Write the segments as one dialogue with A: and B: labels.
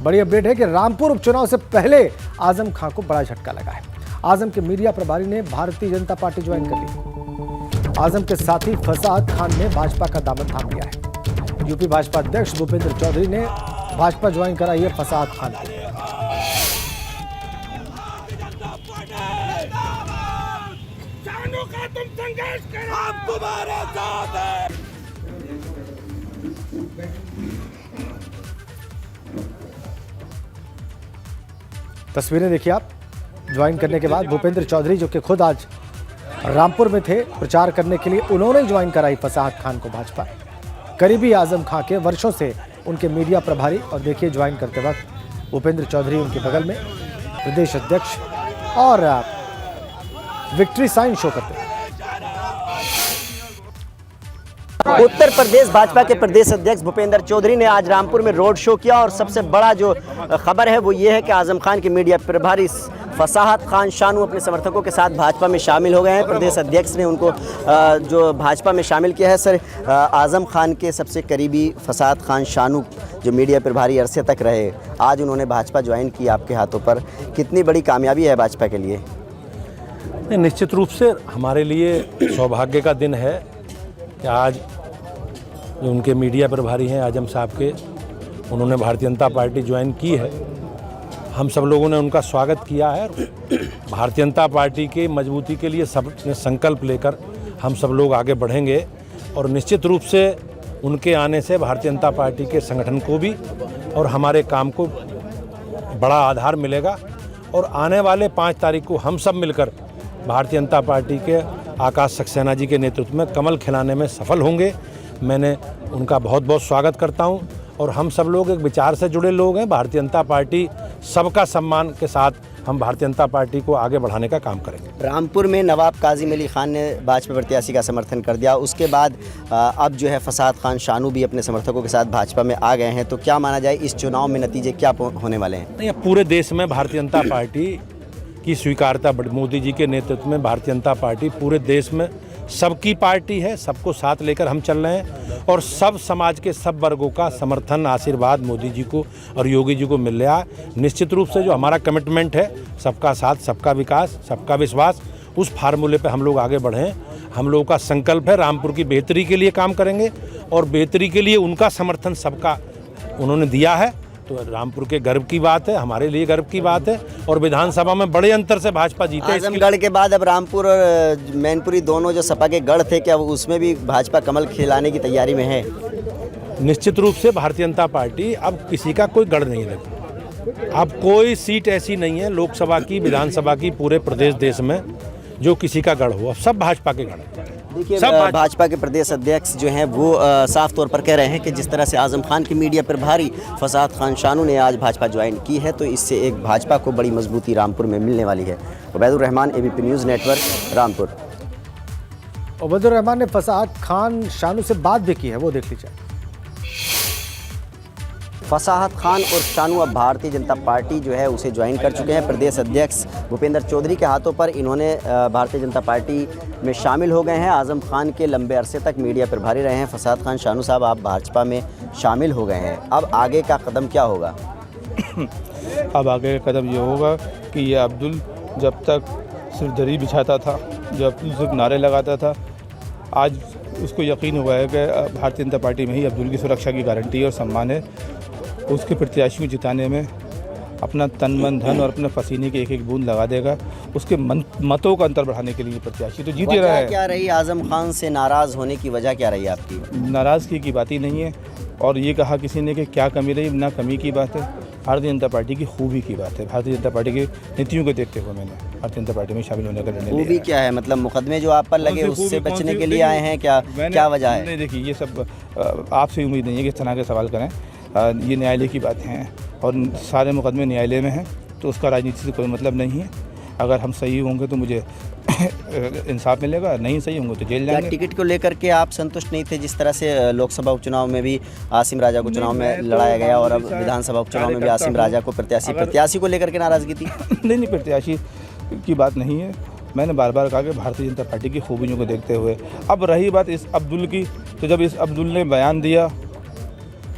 A: बड़ी अपडेट है कि रामपुर उपचुनाव से पहले आजम खां को बड़ा झटका लगा है। आजम के मीडिया प्रभारी ने भारतीय जनता पार्टी ज्वाइन कर ली। आजम के साथी फसाद खान ने भाजपा का दामन थाम लिया है। यूपी भाजपा अध्यक्ष भूपेंद्र चौधरी ने भाजपा ज्वाइन कराई है फसाद खान को। तस्वीरें देखिए आप। ज्वाइन करने के बाद भूपेंद्र चौधरी, जो कि खुद आज रामपुर में थे प्रचार करने के लिए, उन्होंने ज्वाइन कराई फसाद खान को भाजपा। करीबी आजम खां के वर्षों से उनके मीडिया प्रभारी, और देखिए ज्वाइन करते वक्त भूपेंद्र चौधरी उनके बगल में, प्रदेश अध्यक्ष और विक्ट्री साइन शो करते हैं।
B: उत्तर प्रदेश भाजपा के प्रदेश अध्यक्ष भूपेंद्र चौधरी ने आज रामपुर में रोड शो किया और सबसे बड़ा जो खबर है वो ये है कि आजम खान के मीडिया प्रभारी फसाद खान शानू अपने समर्थकों के साथ भाजपा में शामिल हो गए हैं। प्रदेश अध्यक्ष ने उनको जो भाजपा में शामिल किया है। सर, आजम खान के सबसे करीबी फसाद खान शानू जो मीडिया प्रभारी अरसे तक रहे, आज उन्होंने भाजपा ज्वाइन की आपके हाथों पर, कितनी बड़ी कामयाबी है भाजपा के लिए?
C: निश्चित रूप से हमारे लिए सौभाग्य का दिन है कि आज जो उनके मीडिया प्रभारी हैं आजम साहब के, उन्होंने भारतीय जनता पार्टी ज्वाइन की है। हम सब लोगों ने उनका स्वागत किया है। भारतीय जनता पार्टी के मजबूती के लिए सब ने संकल्प लेकर हम सब लोग आगे बढ़ेंगे और निश्चित रूप से उनके आने से भारतीय जनता पार्टी के संगठन को भी और हमारे काम को बड़ा आधार मिलेगा। और आने वाले 5 तारीख को हम सब मिलकर भारतीय जनता पार्टी के आकाश सक्सेना जी के नेतृत्व में कमल खिलाने में सफल होंगे। मैंने उनका बहुत बहुत स्वागत करता हूं और हम सब लोग एक विचार से जुड़े लोग हैं। भारतीय जनता पार्टी सबका सम्मान के साथ हम भारतीय जनता पार्टी को आगे बढ़ाने का काम करेंगे।
B: रामपुर में नवाब काजिम अली खान ने भाजपा प्रत्याशी का समर्थन कर दिया, उसके बाद अब जो है फसाद खान शानू भी अपने समर्थकों के साथ भाजपा में आ गए हैं, तो क्या माना जाए इस चुनाव में नतीजे क्या होने वाले हैं?
C: नहीं, पूरे देश में भारतीय जनता पार्टी की स्वीकार्यता, मोदी जी के नेतृत्व में भारतीय जनता पार्टी पूरे देश में सबकी पार्टी है। सबको साथ लेकर हम चल रहे हैं और सब समाज के सब वर्गों का समर्थन, आशीर्वाद मोदी जी को और योगी जी को मिल रहा है। निश्चित रूप से जो हमारा कमिटमेंट है, सबका साथ, सबका विकास, सबका विश्वास, उस फार्मूले पे हम लोग आगे बढ़ें। हम लोगों का संकल्प है रामपुर की बेहतरी के लिए काम करेंगे और बेहतरी के लिए उनका समर्थन सबका उन्होंने दिया है, तो रामपुर के गर्व की बात है, हमारे लिए गर्व की बात है। और विधानसभा में बड़े अंतर से भाजपा जीते।
B: आजमगढ़ के बाद अब रामपुर और मैनपुरी दोनों जो सपा के गढ़ थे, क्या उसमें भी भाजपा कमल खिलाने की तैयारी में है?
C: निश्चित रूप से भारतीय जनता पार्टी अब किसी का कोई गढ़ नहीं लगी। अब कोई सीट ऐसी नहीं है लोकसभा की, विधानसभा की, पूरे प्रदेश देश में जो किसी का गढ़ हो। अब सब भाजपा के गढ़ हैं।
B: देखिए, भाजपा के प्रदेश अध्यक्ष जो हैं वो साफ तौर पर कह रहे हैं कि जिस तरह से आजम खान के मीडिया प्रभारी फसाद खान शानू ने आज भाजपा ज्वाइन की है, तो इससे एक भाजपा को बड़ी मजबूती रामपुर में मिलने वाली है। Ubaidur Rahman, ABP news network, Rampur.
A: Ubaidur Rahman ने फसाद खान शानू से बात भी की है, वो देख लीजिए।
B: फसाद खान और शानू अब भारतीय जनता पार्टी जो है उसे ज्वाइन कर चुके हैं। प्रदेश अध्यक्ष भूपेंद्र चौधरी के हाथों पर इन्होंने भारतीय जनता पार्टी में शामिल हो गए हैं। आजम खान के लंबे अरसे तक मीडिया प्रभारी रहे हैं फसाद खान शानू साहब, आप भाजपा में शामिल हो गए हैं। अब आगे का कदम क्या होगा?
D: अब आगे का कदम ये होगा कि ये अब्दुल जब तक सिर्फ दरी बिछाता था, जब अब्दुल सिर्फ नारे लगाता था, आज उसको यकीन हुआ है कि भारतीय जनता पार्टी में ही अब्दुल की सुरक्षा की गारंटी और सम्मान है। उसके प्रत्याशी को जिताने में अपना तन मन धन और अपने पसीने की एक एक बूंद लगा देगा। उसके मतों का अंतर बढ़ाने के लिए प्रत्याशी तो जीत ही रहा है।
B: क्या रही आजम खान से नाराज़ होने की वजह, क्या रही आपकी?
D: नाराज़गी की बात ही नहीं है और ये कहा किसी ने कि क्या कमी रही, ना कमी की बात है, भारतीय जनता पार्टी की खूबी की बात है। भारतीय जनता पार्टी की नीतियों को देखते हुए मैंने भारतीय जनता पार्टी में शामिल होने का निर्णय लिया।
B: खूबी क्या है? मतलब मुकदमे जो आप पर लगे उससे बचने के लिए आए हैं, क्या वजह है?
D: नहीं, देखिए, ये सब आपसे उम्मीद नहीं है कि इस तरह के सवाल करें। ये न्यायालय की बातें हैं और सारे मुकदमे न्यायालय में हैं, तो उसका राजनीति से कोई मतलब नहीं है। अगर हम सही होंगे तो मुझे इंसाफ मिलेगा, नहीं सही होंगे तो जेल जाएंगे।
B: टिकट को लेकर के आप संतुष्ट नहीं थे? जिस तरह से लोकसभा उपचुनाव में भी आसिम राजा को चुनाव में लड़ाया गया और अब विधानसभा उपचुनाव में भी आसिम राजा को प्रत्याशी को लेकर के नाराज़गी थी?
D: नहीं, प्रत्याशी की बात नहीं है। मैंने बार बार कहा कि भारतीय जनता पार्टी की खूबियों को देखते हुए। अब रही बात इस अब्दुल की, तो जब इस अब्दुल ने बयान दिया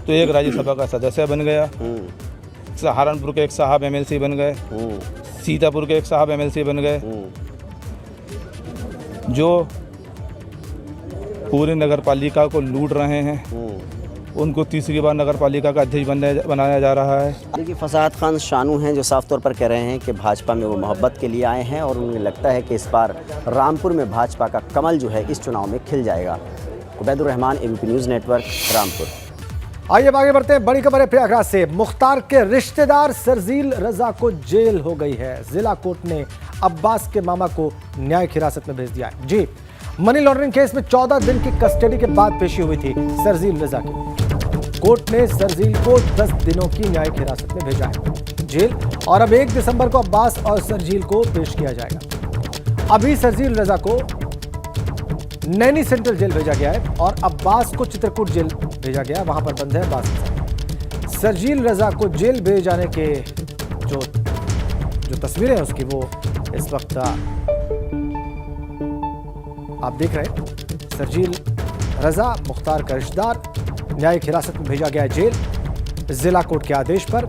D: तो एक राज्यसभा का सदस्य बन गया। सहारनपुर के एक साहब MLC बन गए, सीतापुर के एक साहब MLC बन गए, जो पूरी नगर पालिका को लूट रहे हैं। उनको तीसरी बार नगर पालिका का अध्यक्ष बनाया जा रहा है।
B: देखिए, फसाहत खान शानू हैं जो साफ तौर पर कह रहे हैं कि भाजपा में वो मोहब्बत के लिए आए हैं और उन्हें लगता है कि इस बार रामपुर में भाजपा का कमल जो है इस चुनाव में खिल जाएगा। Ubaidur Rahman, ABP news network, Rampur.
A: आइए अब आगे बढ़ते हैं। बड़ी खबर है प्रयागराज से। मुख्तार के रिश्तेदार सरजील रजा को जेल हो गई है। जिला कोर्ट ने अब्बास के मामा को न्यायिक हिरासत में भेज दिया है। जी, मनी लॉन्ड्रिंग केस में 14 दिन की कस्टडी के बाद पेशी हुई थी सरजील रजा की। कोर्ट ने सरजील को 10 दिनों की न्यायिक हिरासत में भेजा है जेल, और अब 1 दिसंबर को अब्बास और सरजील को पेश किया जाएगा। अभी सरजील रजा को नैनी सेंट्रल जेल भेजा गया है और अब्बास को चित्रकूट जेल भेजा गया है, वहां पर बंद है अब्बास। सरजील रजा को जेल भेजे जाने के जो तस्वीरें हैं उसकी, वो इस वक्त आप देख रहे हैं। सरजील रजा, मुख्तार का रिश्तेदार, न्यायिक हिरासत में भेजा गया है जेल जिला कोर्ट के आदेश पर,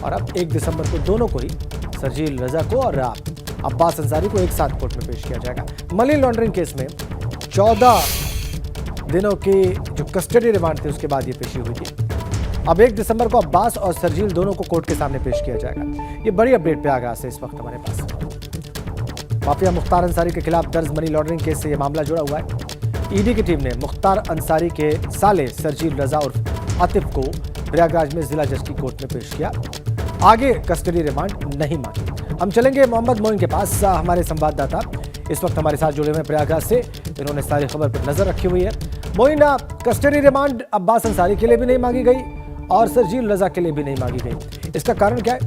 A: और अब 1 दिसंबर को दोनों को ही, सरजील रजा को और अब्बास अंसारी को एक साथ कोर्ट में पेश किया जाएगा। मनी लॉन्ड्रिंग केस में 14 दिनों की जो कस्टडी रिमांड थी उसके बाद ये पेशी हुई थी। अब 1 दिसंबर को अब्बास और सरजील दोनों को कोर्ट के सामने पेश किया जाएगा। ये बड़ी अपडेट पे आ गया इस वक्त हमारे पास। माफिया मुख्तार अंसारी के खिलाफ दर्ज मनी लॉन्ड्रिंग केस से यह मामला जुड़ा हुआ है। ईडी की टीम ने मुख्तार अंसारी के साले सरजील रजा और आतिफ को प्रयागराज में जिला जज की कोर्ट में पेश किया। आगे कस्टडी रिमांड नहीं मांगी। हम चलेंगे मोहम्मद मोइन के पास, हमारे संवाददाता इस वक्त हमारे साथ जुड़े हुए हैं प्रयागराज से। इन्होंने सारी खबर पर नजर रखी हुई है। मोइन, कस्टडी रिमांड अब्बास अंसारी के लिए भी नहीं मांगी गई और सरजील रजा के लिए भी नहीं मांगी गई, इसका कारण क्या है?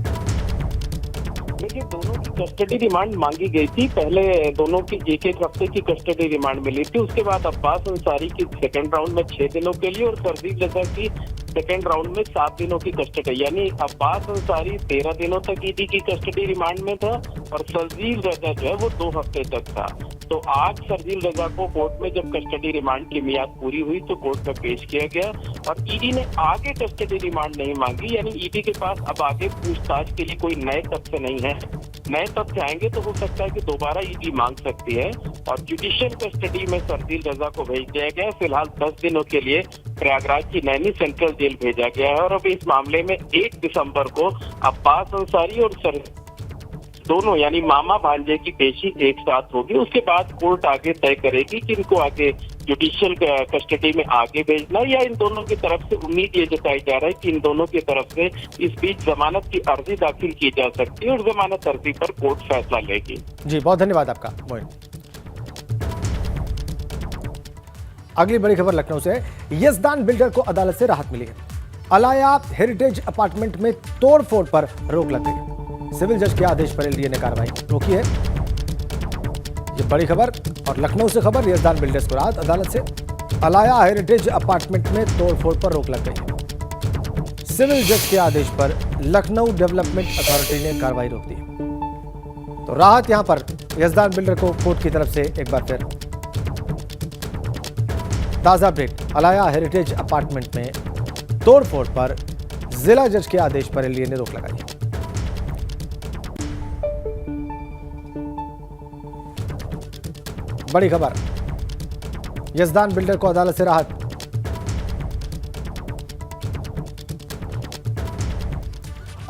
E: देखिए, दोनों की कस्टडी रिमांड मांगी गई थी। पहले दोनों की 1-1 हफ्ते की कस्टडी रिमांड मिली थी। उसके बाद अब्बास अंसारी की सेकंड राउंड में 6 दिनों के लिए और सरजील रजा की सेकंड राउंड में 7 दिनों की कस्टडी, यानी अब्बास अंसारी 13 दिनों तक ईडी की कस्टडी रिमांड में था और सरजील रजा जो है वो 2 हफ्ते तक था। तो आज सरजील रजा को कोर्ट में जब कस्टडी रिमांड की मियाद पूरी हुई तो कोर्ट में पेश किया गया और ईडी ने आगे कस्टडी रिमांड नहीं मांगी, यानी ईडी के पास अब आगे पूछताछ के लिए कोई नए तथ्य नहीं है। नए तथ्य आएंगे तो हो सकता है कि दोबारा ईडी मांग सकती है और जुडिशियल कस्टडी में सरजील रजा को भेज दिया गया। फिलहाल 10 दिनों के लिए प्रयागराज की नैनी सेंट्रल जेल भेजा गया है और अब इस मामले में 1 दिसंबर को अब्बास अंसारी और दोनों यानी मामा भांजे की पेशी एक साथ होगी। उसके बाद कोर्ट आगे तय करेगी कि इनको आगे जुडिशियल कस्टडी में आगे भेजना, या इन दोनों की तरफ से उम्मीद ये जताई जा रहा है कि इन दोनों की तरफ से इस बीच जमानत की अर्जी दाखिल की जा सकती है और जमानत अर्जी पर कोर्ट फैसला लेगी।
A: जी, बहुत धन्यवाद आपका मोइन। अगली बड़ी खबर लखनऊ से। यजदान बिल्डर को अदालत से राहत मिली है। अलाया हेरिटेज अपार्टमेंट में तोड़फोड़ पर रोक लग गई। सिविल जज के आदेश पर एलडीए ने कार्रवाई रोकी है। ये बड़ी खबर और लखनऊ से खबर। यजदान बिल्डर्स को राहत अदालत से। अलाया हेरिटेज अपार्टमेंट में तोड़फोड़ पर रोक लग गई है। सिविल जज के आदेश पर लखनऊ डेवलपमेंट अथॉरिटी ने कार्रवाई रोक दी। तो राहत यहां पर यजदान बिल्डर को कोर्ट की तरफ से एक बार फिर। ताजा अपडेट। अलाया हेरिटेज अपार्टमेंट में तोड़फोड़ पर जिला जज के आदेश पर एलडीए ने रोक लगाई। बड़ी खबर। यजदान बिल्डर को अदालत से राहत।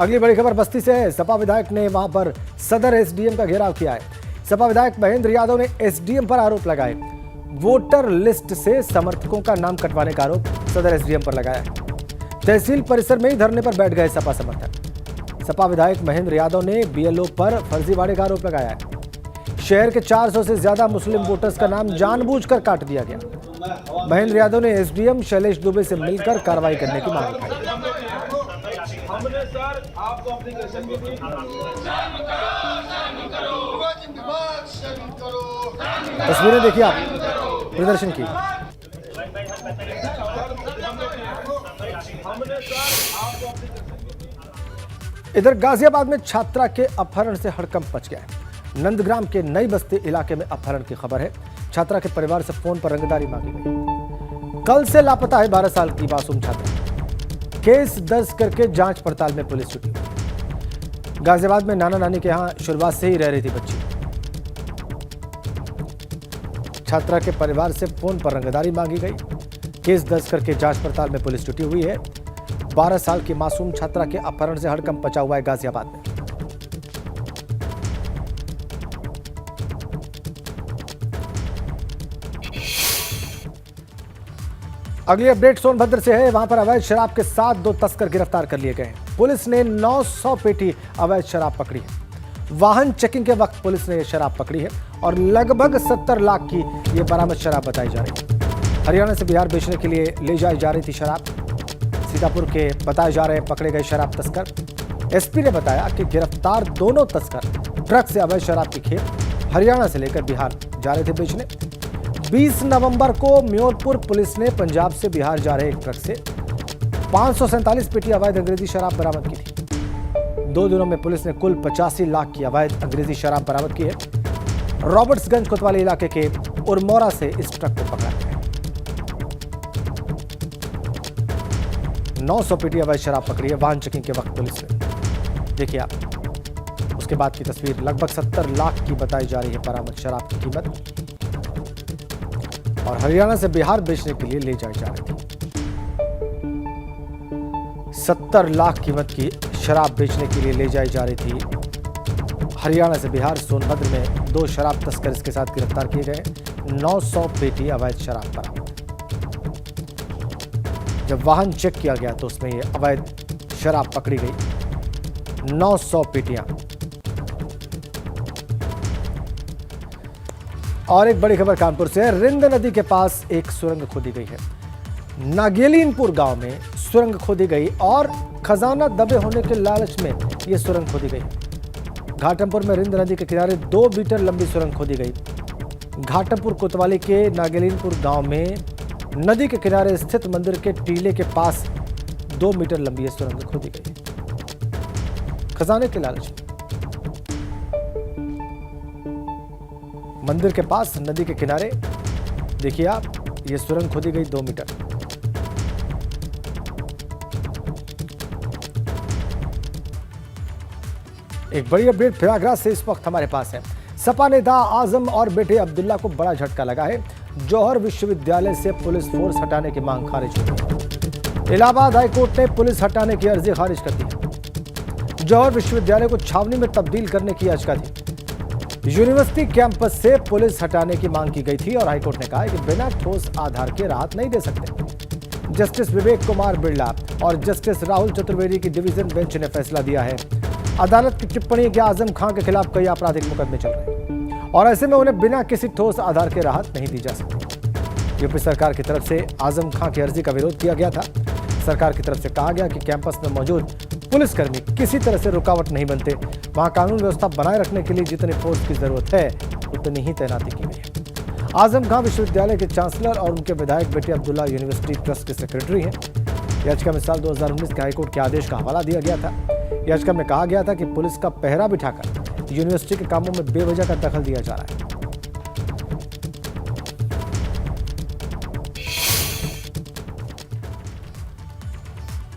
A: अगली बड़ी खबर बस्ती से है। सपा विधायक ने वहां पर सदर एसडीएम का घेराव किया है। सपा विधायक महेंद्र यादव ने एसडीएम पर आरोप लगाए। वोटर लिस्ट से समर्थकों का नाम कटवाने का आरोप सदर एसडीएम पर लगाया है। तहसील परिसर में ही धरने पर बैठ गए सपा समर्थक। सपा विधायक महेंद्र यादव ने बीएलओ पर फर्जीवाड़े का आरोप लगाया है। शहर के 400 से ज्यादा मुस्लिम वोटर्स का नाम जानबूझकर काट दिया गया। महेंद्र यादव ने एसडीएम शैलेश दुबे से मिलकर कार्रवाई करने की मांग की। तस्वीरें देखिए आप प्रदर्शन की। इधर गाजियाबाद में छात्रा के अपहरण से हड़कंप मच गया है। नंदग्राम के नई बस्ती इलाके में अपहरण की खबर है। छात्रा के परिवार से फोन पर रंगदारी मांगी गई। कल से लापता है 12 साल की मासूम छात्रा। केस दर्ज करके जांच पड़ताल में पुलिस जुटी। गाजियाबाद में नाना नानी के यहां शुरुआत से ही रह रही थी बच्ची। छात्रा के परिवार से फोन पर रंगदारी मांगी गई। केस दर्ज करके जांच पड़ताल में पुलिस जुटी हुई है। 12 साल की मासूम छात्रा के अपहरण से हड़कंप मचा हुआ है गाजियाबाद में। अगली अपडेट सोनभद्र से है। वहां पर अवैध शराब के साथ 2 तस्कर गिरफ्तार कर लिए गए हैं। पुलिस ने 900 पेटी अवैध शराब पकड़ी है। वाहन चेकिंग के वक्त पुलिस ने यह शराब पकड़ी है और लगभग 70 लाख की यह बरामद शराब बताई जा रही है। हरियाणा से बिहार बेचने के लिए ले जाई जा रही थी शराब। सीतापुर के बताए जा रहे पकड़े गए शराब तस्कर। एसपी ने बताया कि गिरफ्तार दोनों तस्कर ट्रक से अवैध शराब की खेप हरियाणा से लेकर बिहार जा रहे थे बेचने। 20 नवंबर को म्योरपुर पुलिस ने पंजाब से बिहार जा रहे एक ट्रक से 547 पेटी अवैध अंग्रेजी शराब बरामद की थी। 2 दिनों में पुलिस ने कुल 85 लाख की अवैध अंग्रेजी शराब बरामद की है। रॉबर्ट्सगंज कोतवाली इलाके के उरमोरा से इस ट्रक को पकड़ा गया। 900 पेटी अवैध शराब पकड़ी है वाहन चेकिंग के वक्त पुलिस ने। देखिए आप उसके बाद की तस्वीर। लगभग 70 लाख की बताई जा रही है बरामद शराब की कीमत और हरियाणा से बिहार बेचने के लिए ले जाई जा रही थी। 70 लाख कीमत की शराब बेचने के लिए ले जाई जा रही थी हरियाणा से बिहार। सोनभद्र में 2 शराब तस्कर इसके साथ गिरफ्तार किए गए। 900 पेटी अवैध शराब बरामद। जब वाहन चेक किया गया तो उसमें यह अवैध शराब पकड़ी गई। 900 पेटियां। और एक बड़ी खबर कानपुर से। रिंद नदी के पास एक सुरंग खोदी गई है। नागेलीनपुर गांव में सुरंग खोदी गई और खजाना दबे होने के लालच में यह सुरंग खोदी गई। घाटमपुर में रिंद नदी के किनारे 2 मीटर लंबी सुरंग खोदी गई। घाटमपुर कोतवाली के नागेलीनपुर गांव में नदी के किनारे स्थित मंदिर के टीले के पास 2 मीटर लंबी यह सुरंग खोदी गई खजाने के लालच में। मंदिर के पास नदी के किनारे देखिए आप, यह सुरंग खोदी गई 2 मीटर। एक बड़ी अपडेट प्रयागराज से इस वक्त हमारे पास है। सपा नेता आजम और बेटे अब्दुल्ला को बड़ा झटका लगा है। जौहर विश्वविद्यालय से पुलिस फोर्स हटाने की मांग खारिज हो गई। इलाहाबाद हाईकोर्ट ने पुलिस हटाने की अर्जी खारिज कर दी। जौहर विश्वविद्यालय को छावनी में तब्दील करने की याचिका थी। यूनिवर्सिटी कैंपस से पुलिस हटाने की मांग की गई थी और हाईकोर्ट ने कहा कि बिना ठोस आधार के राहत नहीं दे सकते। जस्टिस विवेक कुमार बिरला और जस्टिस राहुल चतुर्वेदी की डिवीजन बेंच ने फैसला दिया है। अदालत की टिप्पणी कि आजम खान के खिलाफ कई आपराधिक मुकदमे चल रहे हैं और ऐसे में उन्हें बिना किसी ठोस आधार के राहत नहीं दी जा सकती। यूपी सरकार की तरफ से आजम खान की अर्जी का विरोध किया गया था। सरकार की तरफ से कहा गया कि कैंपस में मौजूद पुलिसकर्मी किसी तरह से रुकावट नहीं बनते। वहां कानून व्यवस्था बनाए रखने के लिए जितनी फोर्स की जरूरत है उतनी ही तैनाती की गई है। आजम खान विश्वविद्यालय के चांसलर और उनके विधायक बेटे अब्दुल्ला यूनिवर्सिटी ट्रस्ट के सेक्रेटरी हैं। याचिका में साल 2019 के हाईकोर्ट के आदेश का हवाला दिया गया था। याचिका में कहा गया था कि पुलिस का पहरा बिठाकर यूनिवर्सिटी के कामों में बेवजह का दखल दिया जा रहा है।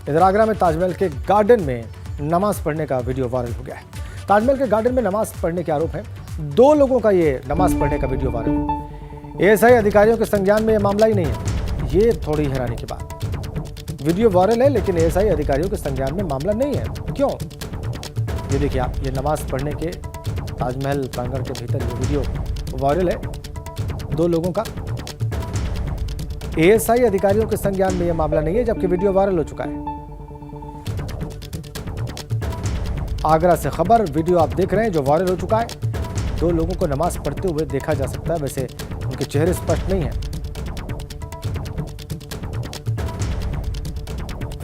A: इधर आगरा में ताजमहल के गार्डन में नमाज पढ़ने का वीडियो वायरल हो गया है। ताजमहल के गार्डन में नमाज पढ़ने के आरोप है। 2 लोगों का ये नमाज पढ़ने का वीडियो वायरल है। एएसआई अधिकारियों के संज्ञान में यह मामला ही नहीं है। ये थोड़ी हैरानी की बात। वीडियो वायरल है लेकिन एएसआई अधिकारियों के संज्ञान में मामला नहीं है। क्यों? ये देखिए आप, ये नमाज पढ़ने के ताजमहल प्रांगण के भीतर ये वीडियो वायरल है 2 लोगों का। एएसआई अधिकारियों के संज्ञान में यह मामला नहीं है जबकि वीडियो वायरल हो चुका है। आगरा से खबर, वीडियो आप देख रहे हैं जो वायरल हो चुका है। 2 लोगों को नमाज पढ़ते हुए देखा जा सकता है। वैसे उनके चेहरे स्पष्ट नहीं है।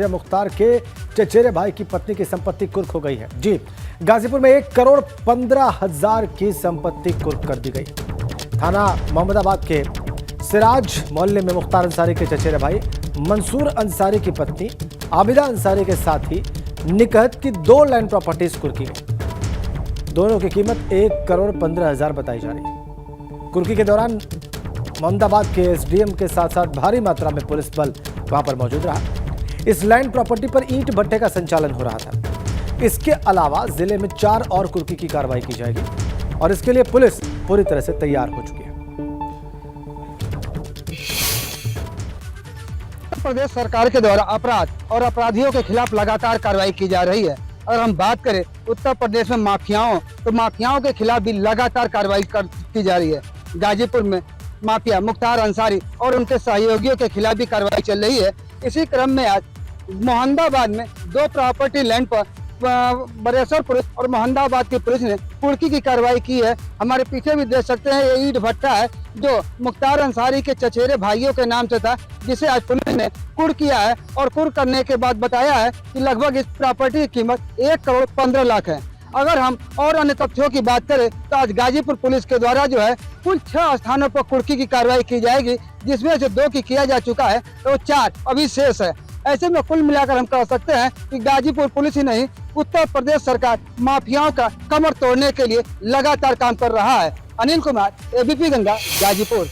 A: मुख्तार के चचेरे भाई की पत्नी की संपत्ति कुर्क हो गई है। जी, गाजीपुर में 1,15,00,000 की संपत्ति कुर्क कर दी गई। थाना मोहम्मदाबाद के सिराज मोहल्ले में मुख्तार अंसारी के चचेरे भाई मंसूर अंसारी की पत्नी आबिदा अंसारी के साथ ही निकहत की 2 लैंड प्रॉपर्टीज कुर्की गई। दोनों की कीमत 1,15,00,000 बताई जा रही है। कुर्की के दौरान मोहम्मदाबाद के एसडीएम के साथ साथ भारी मात्रा में पुलिस बल वहां पर मौजूद रहा। इस लैंड प्रॉपर्टी पर ईंट भट्टे का संचालन हो रहा था। इसके अलावा जिले में 4 और कुर्की की कार्रवाई की जाएगी और इसके लिए पुलिस पूरी तरह से तैयार हो चुकी है।
F: उत्तर प्रदेश सरकार के द्वारा अपराध और अपराधियों के खिलाफ लगातार कार्रवाई की जा रही है। अगर हम बात करें उत्तर प्रदेश में माफियाओं, तो माफियाओं के खिलाफ भी लगातार कार्रवाई की जा रही है। गाजीपुर में माफिया मुख्तार अंसारी और उनके सहयोगियों के खिलाफ भी कार्रवाई चल रही है। इसी क्रम में आज मोहम्मदाबाद में 2 प्रॉपर्टी लैंड पर बरेसर पुलिस और मोहम्मदाबाद की पुलिस ने कुर्की की कार्रवाई की है। हमारे पीछे भी देख सकते हैं, ये ईंट भट्टा है जो मुख्तार अंसारी के चचेरे भाइयों के नाम से था, जिसे आज पुलिस ने कुर्क किया है और कुर्क करने के बाद बताया है कि लगभग इस प्रॉपर्टी की कीमत 1 करोड़ 15 लाख है। अगर हम और अन्य तथ्यों की बात करें तो आज गाजीपुर पुलिस के द्वारा जो है कुल 6 स्थानों पर कुर्की की कार्रवाई की जाएगी, जिसमें से 2 की किया जा चुका है तो 4 अभी शेष है। ऐसे में कुल मिलाकर हम कह सकते हैं कि गाजीपुर पुलिस ही नहीं, उत्तर प्रदेश सरकार माफियाओं का कमर तोड़ने के लिए लगातार काम कर रहा है। अनिल कुमार, एबीपी गंगा, गाजीपुर।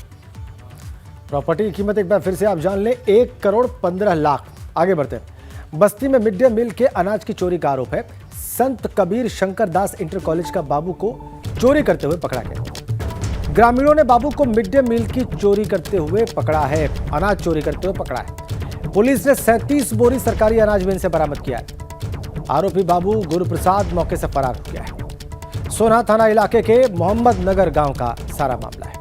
A: प्रॉपर्टी की कीमत एक बार फिर से आप जान लें, 1 करोड़ 15 लाख। आगे बढ़ते हैं। बस्ती में मिड डे मील के अनाज की चोरी का आरोप है। संत कबीर शंकर दास इंटर कॉलेज का बाबू को चोरी करते हुए पकड़ा गया। ग्रामीणों ने बाबू को मिड डे मील की चोरी करते हुए पकड़ा है, अनाज चोरी करते हुए पकड़ा है। पुलिस ने 37 बोरी सरकारी अनाज भी इनसे बरामद किया है। आरोपी बाबू गुरुप्रसाद मौके से फरार हो गया है। सोना थाना इलाके के मोहम्मद नगर गांव का सारा मामला है।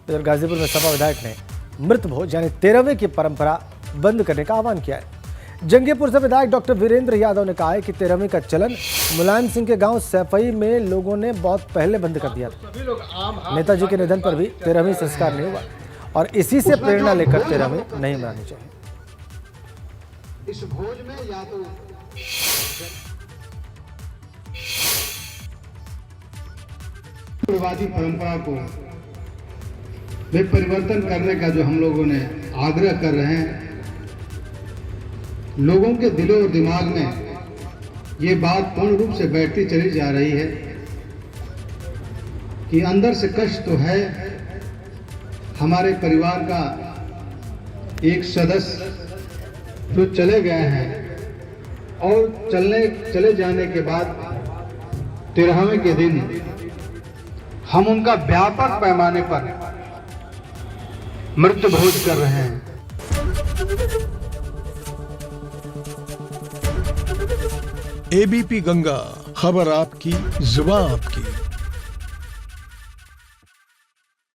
A: इधर गाजीपुर में सपा विधायक ने मृत भोज यानी 13वें की परंपरा बंद करने का आह्वान किया है। जंगीपुर से विधायक डॉक्टर वीरेंद्र यादव ने कहा है कि 13वें का चलन मुलायम सिंह के गांव सैफई में लोगों ने बहुत पहले बंद कर दिया था। नेताजी के निधन पर भी 13वीं संस्कार नहीं हुआ और इसी से प्रेरणा लेकर 13वीं नहीं मनानी चाहिए।
G: इस भोज में या तो पूर्वादी परंपरा को वे परिवर्तन करने का जो हम लोगों ने आग्रह कर रहे हैं, लोगों के दिलों और दिमाग में ये बात पूर्ण रूप से बैठती चली जा रही है कि अंदर से कष्ट तो है। हमारे परिवार का एक सदस्य जो चले गए हैं और चले जाने के बाद 13वें के दिन हम उनका व्यापक पैमाने पर मृत्यु भोज कर रहे हैं।
H: एबीपी गंगा, खबर आपकी, जुबान आपकी।